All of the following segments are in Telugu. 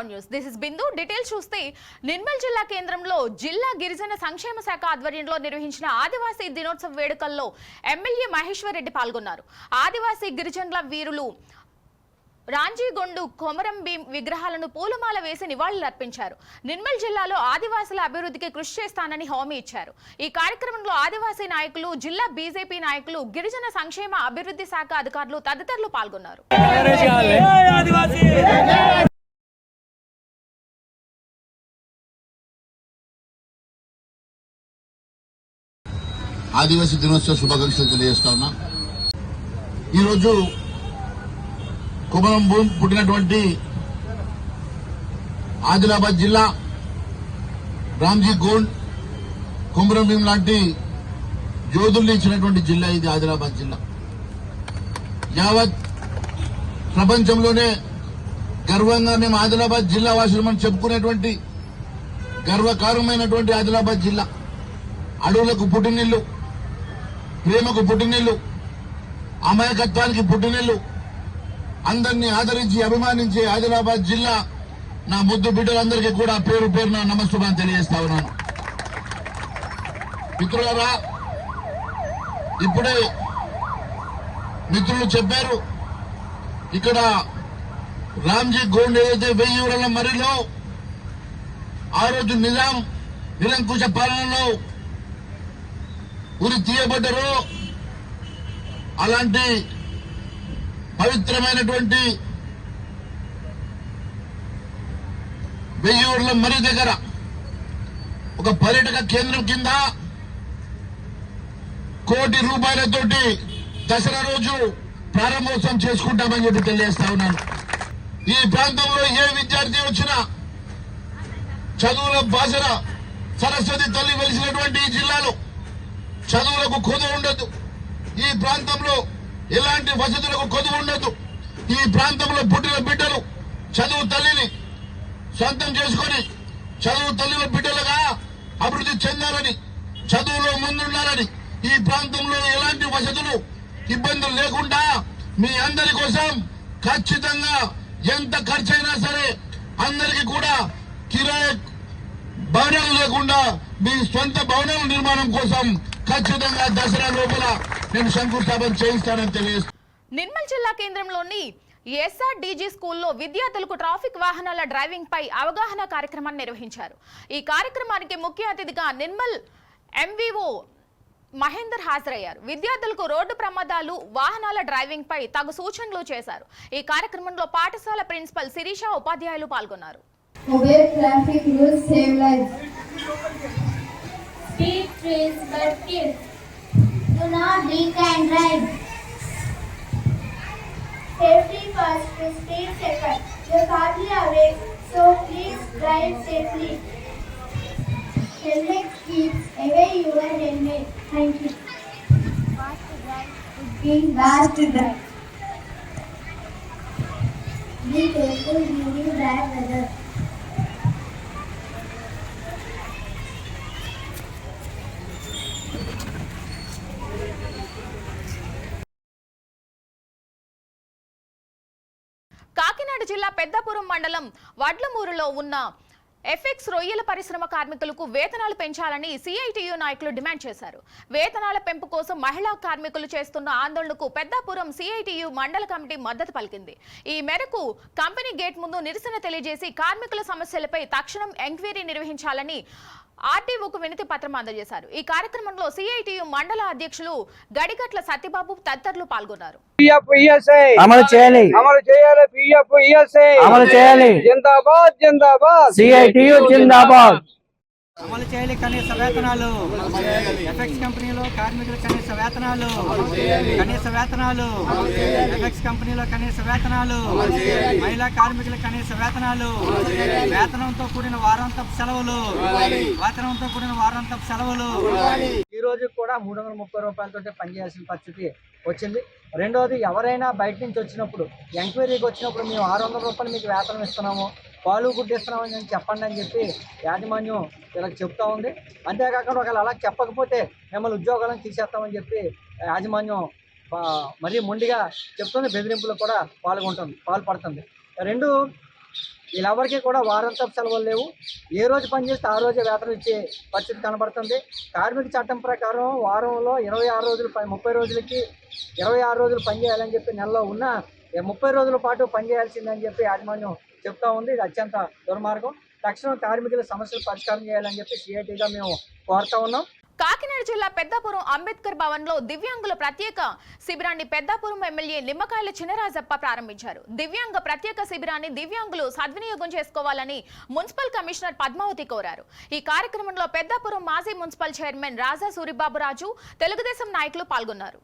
Now News. This is Bindu. Details చూస్తే నిర్మల్ జిల్లా కేంద్రంలో జిల్లా గిరిజన సంక్షేమ శాఖ ఆధ్వర్యంలో నిర్వహించిన ఆదివాసీ దినోత్సవ వేడుకల్లో ఎమ్మెల్యే మహేశ్వర్ రెడ్డి పాల్గొన్నారు. ఆదివాసీ గిరిజనుల వీరులు రాంజీగొండు కొమరం భీం విగ్రహాలను పూలమాల వేసి నివాళులర్పించారు. నిర్మల్ జిల్లాలో ఆదివాసుల అభివృద్ధికి కృషి చేస్తానని హామీ ఇచ్చారు. ఈ కార్యక్రమంలో ఆదివాసీ నాయకులు, జిల్లా బీజేపీ నాయకులు, గిరిజన సంక్షేమ అభివృద్ధి శాఖ అధికారులు తదితరులు పాల్గొన్నారు. ఆదివాసీ దినోత్సవ శుభాకాంక్షలు తెలియజేస్తా ఉన్నా. ఈరోజు కొమరం భూమి పుట్టినటువంటి ఆదిలాబాద్ జిల్లా రామ్జీ గోండ్ కొమరం భీం లాంటి యోధుల్ని ఇచ్చినటువంటి జిల్లా ఇది ఆదిలాబాద్ జిల్లా. యావత్ ప్రపంచంలోనే గర్వంగా మేము ఆదిలాబాద్ జిల్లా వాసులమని చెప్పుకునేటువంటి గర్వకారమైనటువంటి ఆదిలాబాద్ జిల్లా. అడవులకు పుట్టినిల్లు, ప్రేమకు పుట్టినిల్లు, అమాయకత్వానికి పుట్టినిల్లు, అందరినీ ఆదరించి అభిమానించే ఆదిలాబాద్ జిల్లా నా ముద్దు బిడ్డలందరికీ కూడా పేరు పేరున నమస్కారం తెలియజేస్తా ఉన్నాను. మిత్రులారా, ఇప్పుడే మిత్రులు చెప్పారు, ఇక్కడ రామ్జీ గోండ్ ఏదైతే 1000 ఊరల మరిలో ఆ రోజు నిజాం నిరంకుశ పాలనలో ఉరి తీయబడ్డరు. అలాంటి పవిత్రమైనటువంటి 1000 ఊర్ల మరి దగ్గర ఒక పర్యాటక కేంద్రం కింద ₹1 కోటి దసరా రోజు ప్రారంభోత్సవం చేసుకుంటామని చెప్పి తెలియజేస్తా ఉన్నాను. ఈ ప్రాంతంలో ఏ విద్యార్థి వచ్చినా చదువుల బాసర సరస్వతి తల్లి వెలిసినటువంటి ఈ జిల్లాలో చదువులకు కొదువు ఉండదు. ఈ ప్రాంతంలో ఎలాంటి వసతులకు కొదువు ఉండదు. ఈ ప్రాంతంలో పుట్టిన బిడ్డలు చదువు తల్లిని సొంతం చేసుకుని చదువు తల్లిల బిడ్డలుగా అభివృద్ధి చెందాలని, చదువులో ముందుండాలని, ఈ ప్రాంతంలో ఎలాంటి వసతులు ఇబ్బందులు లేకుండా మీ అందరి కోసం ఖచ్చితంగా ఎంత ఖర్చైనా సరే అందరికీ కూడా కిరాయి భవనాలు లేకుండా మీ సొంత భవనాల నిర్మాణం కోసం ఖచ్చితంగా దసరా లోపల నేను శంకుస్థాపన చేయిస్తానని తెలియజేస్తాను. నిర్మల్ జిల్లా కేంద్రంలోని ఎస్ఆర్డీజీ స్కూల్లో విద్యార్థులకు ట్రాఫిక్ వాహనాల డ్రైవింగ్ పై అవగాహన కార్యక్రమాన్ని నిర్వహించారు. ఈ కార్యక్రమానికి ముఖ్య అతిథిగా నిర్మల్ ఎంవీఓ మహేందర్ హాజరయ్యారు. విద్యార్థులకు రోడ్డు ప్రమాదాలు, వాహనాల డ్రైవింగ్ పై తగు సూచనలు చేశారు. ఈ కార్యక్రమంలో పాఠశాల ప్రిన్సిపల్ శిరీష, ఉపాధ్యాయులు పాల్గొన్నారు. Speed trains but kids. Do not drink and drive. Safety first, speed second. You're hardly awake, so please drive safely. Helmet keeps away your helmet. Thank you. Fast to drive would be bad to drive. Be careful during bad weather. Kakinada జిల్లా పెద్దపురం మండలం వడ్లమూరులో ఉన్న ఎఫెక్స్ రొయ్యల పరిశ్రమ కార్మికులకు వేతనాలు పెంచాలని సిఐటియు నాయకులు డిమాండ్ చేశారు. వేతనాల పెంపు కోసం మహిళా కార్మికులు చేస్తున్న ఆందోళనకు పెద్దపురం సిఐటియు మండల కమిటీ మద్దతు పలికింది. ఈ మేరకు కంపెనీ గేట్ ముందు నిరసన తెలియజేసి కార్మికుల సమస్యలపై తక్షణం ఎంక్వైరీ నిర్వహించాలని ఆర్టీఓకు వినతి పత్రం అందజేశారు. ఈ కార్యక్రమంలో సిఐటియు మండల అధ్యక్షులు గడిగట్ల సత్యబాబు తదితరులు పాల్గొన్నారు. అమలు చేయాలి, అమలు చేయాలి, జిందాబాద్ జిందాబాద్, సిఐటియు జిందాబాద్. అమలు చేయాలి కనీస వేతనాలు, ఎఫెక్స్ కంపెనీలో కార్మికుల కనీస వేతనాలు, కనీస వేతనాలు, ఎఫెక్స్ కంపెనీలో కనీస వేతనాలు, మహిళా కార్మికుల కనీస వేతనాలు, వేతనంతో కూడిన వారాంతపు సెలవులు, వేతనంతో కూడిన వారాంతపు సెలవులు. ఈ రోజు కూడా ₹330 పనిచేయాల్సిన పరిస్థితి వచ్చింది. రెండోది, ఎవరైనా బయట నుంచి వచ్చినప్పుడు ఎంక్వైరీకి వచ్చినప్పుడు మేము ₹600 మీకు వేతనం ఇస్తున్నాము, పాలు గుడ్డిస్తున్నామని చెప్పండి అని చెప్పి యాజమాన్యం ఇలా చెప్తా ఉంది. అంతేకాకుండా ఒకవేళ అలా చెప్పకపోతే మిమ్మల్ని ఉద్యోగాలను తీసేస్తామని చెప్పి యాజమాన్యం మరీ మొండిగా చెప్తుంది. బెదిరింపులు కూడా పాల్పడుతుంది. రెండు, వీళ్ళెవరికి కూడా వారాంతపు సెలవులు లేవు. ఏ రోజు పని చేస్తే ఆ రోజే వేతనం ఇచ్చే పరిస్థితి కనబడుతుంది. కార్మిక చట్టం ప్రకారం వారంలో 26 రోజులు 30 రోజులకి 26 రోజులు పని చేయాలని చెప్పి నెలలో ఉన్న 30 రోజుల పాటు పని చేయాల్సిందని చెప్పి యాజమాన్యం చెప్తా ఉంది. ఇది అత్యంత దుర్మార్గం. తక్షణం కార్మికుల సమస్యలు పరిష్కారం చేయాలని చెప్పి సిఐటిగా మేము కోరుతా ఉన్నాం. కాకినాడ జిల్లా పెద్దాపురం అంబేద్కర్ భవన్ లో దివ్యాంగుల ప్రత్యేక శిబిరాన్ని పెద్దాపురం ఎమ్మెల్యే నిమ్మకాయల చినరాజప్ప ప్రారంభించారు. దివ్యాంగ ప్రత్యేక శిబిరాన్ని దివ్యాంగులు సద్వినియోగం చేసుకోవాలని మున్సిపల్ కమిషనర్ పద్మావతి కోరారు. ఈ కార్యక్రమంలో పెద్దాపురం మాజీ మున్సిపల్ చైర్మన్ రాజా సూరిబాబురాజు, తెలుగుదేశం నాయకులు పాల్గొన్నారు.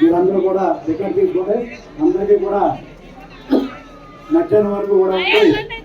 మీరందరూ కూడా టికెట్ తీసుకుంటే అందరికీ కూడా నచ్చని వరకు కూడా ఉంటే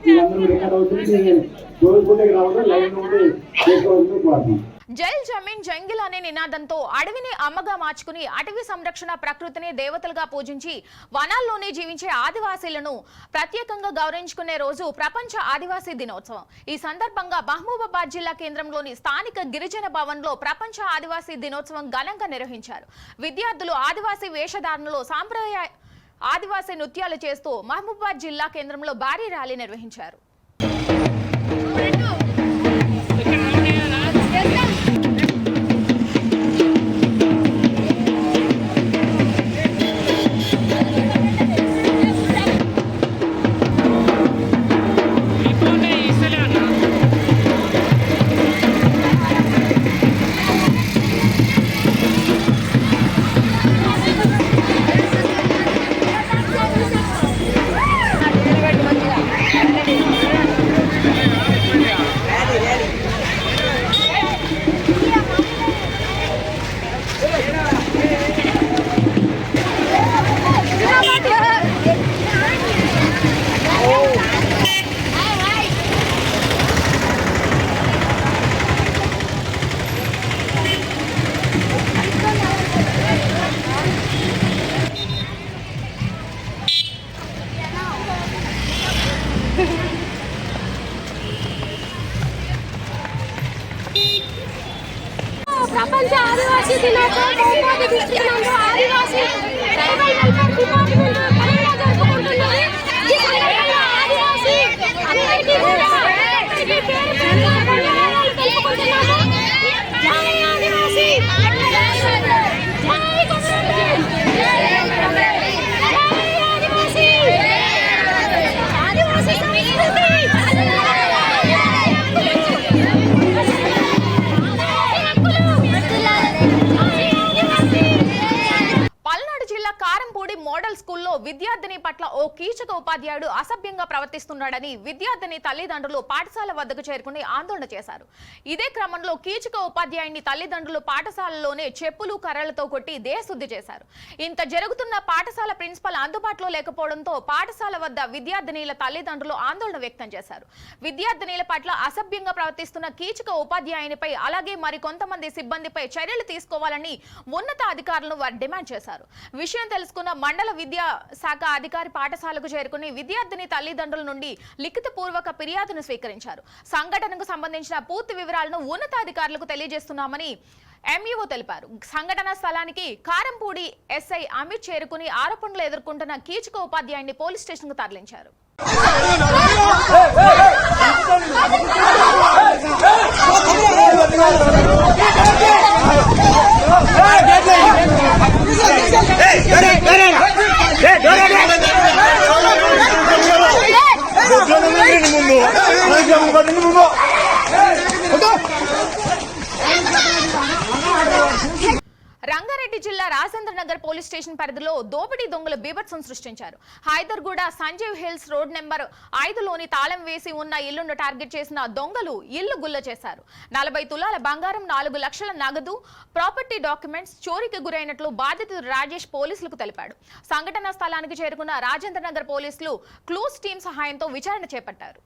మీరందరూ రికార్డ్ అవుతుంది. కోరుకుంటే రావడం లైన్ ఉంటే చేసుకోవాల్సింది కోరుతున్నాం. జైల్ జమీన్ జంగిల్ అనే నినాదంతో అడవిని అమ్మగా మార్చుకుని అటవీ సంరక్షణ ప్రకృతిని దేవతలుగా పూజించి వనాల్లోనే జీవించే ఆదివాసీలను ప్రత్యేకంగా గౌరవించుకునే రోజు ప్రపంచ ఆదివాసీ దినోత్సవం. ఈ సందర్భంగా మహబూబాబాద్ జిల్లా కేంద్రంలోని స్థానిక గిరిజన భవన్లో ప్రపంచ ఆదివాసీ దినోత్సవం ఘనంగా నిర్వహించారు. విద్యార్థులు ఆదివాసీ వేషధారణలో సాంప్రదాయ ఆదివాసీ నృత్యాలు చేస్తూ మహబూబాబాద్ జిల్లా కేంద్రంలో భారీ ర్యాలీ నిర్వహించారు. ప్రపంచ ఆదివాసీ దినోత్సవం ఆదివాసీ ట్రైబల్ వెల్ఫేర్ డిపార్ట్మెంట్ ఘనంగా జరుపుకుంటున్నది. ఈ సందర్భంగా ఆదివాసీ అందరికీ కూడా పేరు పేరున ధన్యవాదాలు తెలుపుకుంటున్నాము. జై ఆదివాసీ, మోడల్ స్కూల్లో విద్యార్థిని పట్ల ఓ కీచక ఉపాధ్యాయుడు అసభ్యంగా ప్రవర్తిస్తున్నాడని విద్యార్థిని తల్లిదండ్రులు పాఠశాల వద్దకు చేరుకుని ఆందోళన చేశారు. ఇదే క్రమంలో కీచక ఉపాధ్యాయుని తల్లిదండ్రులు పాఠశాలలోనే చెప్పులు కర్రలతో కొట్టి దేహశుద్ధి చేశారు. ఇంత జరుగుతున్న పాఠశాల ప్రిన్సిపల్ అందుబాటులో లేకపోవడంతో పాఠశాల వద్ద విద్యార్థినీల తల్లిదండ్రులు ఆందోళన వ్యక్తం చేశారు. విద్యార్థినీల పట్ల అసభ్యంగా ప్రవర్తిస్తున్న కీచక ఉపాధ్యాయునిపై అలాగే మరికొంతమంది సిబ్బందిపై చర్యలు తీసుకోవాలని ఉన్నత అధికారులను వారు డిమాండ్ చేశారు. విషయం తెలుసుకున్న మండల విద్యా శాఖ అధికారి పాఠశాలకు చేరుకుని విద్యార్థిని తల్లిదండ్రుల నుండి లిఖితపూర్వక ఫిర్యాదును స్వీకరించారు. సంఘటనకు సంబంధించిన పూర్తి వివరాలను ఉన్నతాధికారులకు తెలియజేస్తున్నామని ఎంఈఓ తెలిపారు. సంఘటన స్థలానికి కారంపూడి ఎస్ఐ అమిత్ చేరుకుని ఆరోపణలు ఎదుర్కొంటున్న కీచక ఉపాధ్యాయుని పోలీస్ స్టేషన్ కు తరలించారు. రంగారెడ్డి జిల్లా రాజేంద్ర నగర్ పోలీస్ స్టేషన్ పరిధిలో దోపిడీ దొంగలు బీభత్సం సృష్టించారు. Hyderguda Sanjeev hills road number 5లోని తాళం వేసి ఉన్న ఇల్లును టార్గెట్ చేసిన దొంగలు ఇల్లు గుల్ల చేశారు. 40 తులాల బంగారం, 4 లక్షల నగదు, ప్రాపర్టీ డాక్యుమెంట్స్ చోరీకి గురైనట్లు బాధితుడు రాజేష్ పోలీసులకు తెలిపాడు. సంఘటనా స్థలానికి చేరుకున్న రాజేంద్ర నగర్ పోలీసులు క్లూస్ టీం సహాయంతో విచారణ చేపట్టారు.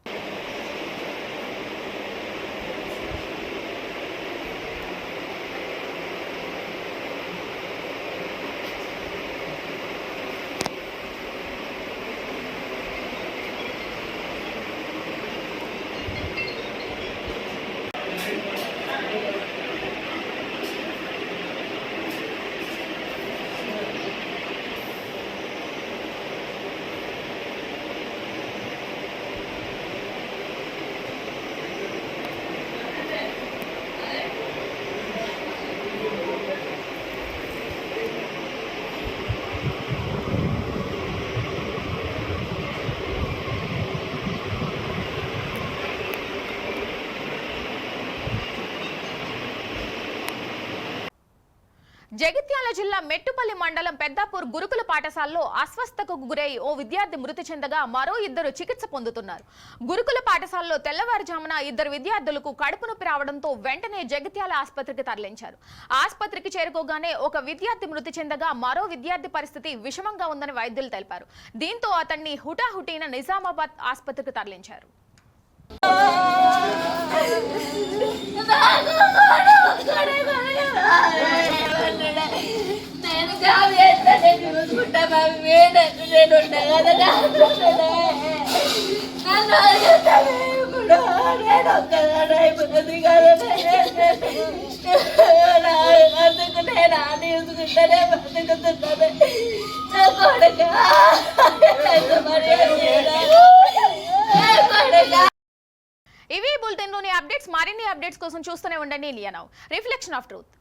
జగిత్యాల జిల్లా మెట్టుపల్లి మండలం పెద్దాపూర్ గురుకుల పాఠశాలలో అస్వస్థతకు గురై ఓ విద్యార్థి మృతి చెందగా మరో 2 చికిత్స పొందుతున్నారు. గురుకుల పాఠశాలలో తెల్లవారుజామున 2 విద్యార్థులకు కడుపు నొప్పి రావడంతో వెంటనే జగిత్యాల ఆసుపత్రికి తరలించారు. ఆసుపత్రికి చేరుకోగానే ఒక విద్యార్థి మృతి చెందగా మరో విద్యార్థి పరిస్థితి విషమంగా ఉందని వైద్యులు తెలిపారు. దీంతో అతన్ని హుటాహుటిన నిజామాబాద్ ఆసుపత్రికి తరలించారు. నేను జాబ్ చేస్తానే చూసుకుంటా నేను ఉండగా ఇప్పుడు నేను ఒక్కదానైపోతుంది కదా అందుకు నేను తీసుకుంటానే బతుకుతున్నాను. నా కొడుక ఇవి బులెటిన్లోని అప్డేట్స్. మరిన్ని అప్డేట్స్ కోసం చూస్తూనే ఉండండి India now, reflection of truth.